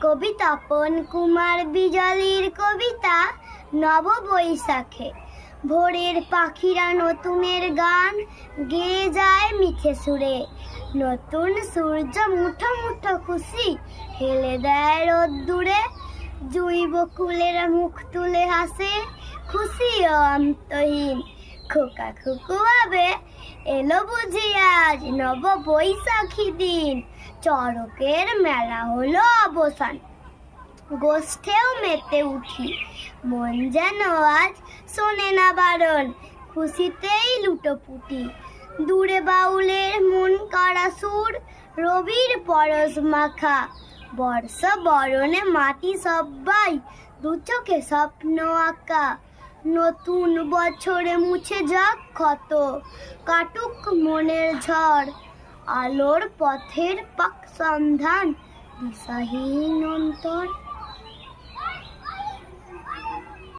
কবি তপন কুমার বিজলির কবিতা নব বৈশাখে। ভোরের পাখিরা নতুনের গান গেয়ে যায় মিঠে সুরে। নতুন সূর্য মুঠো মুঠো খুশি হেলে দেয় রোদ্দুরে। জুঁই বকুলেরা মুখ তুলে হাসে, খুশি ও অন্তহীন। খোকা খুকু ভাবে, এলো বুঝি আজ নব বৈশাখী দিন। চড়কের মেলা হলো অবসান, গোষ্ঠেও মেতে উঠি। মন যেন আজ শোনে না বারণ, খুশিতেই লুটোপুটি। দূরে বাউলের মন কাড়া সুর, রবির পরশ মাখা। বর্ষ বরণে মাটি সব্বাই, দু চোখে স্বপ্ন আঁকা। নতুন বছরে মুছে যাক ক্ষত, কাটুক মনের ঝড়। আলোর পথের পাক সন্ধান, দিশাহীন অন্তর।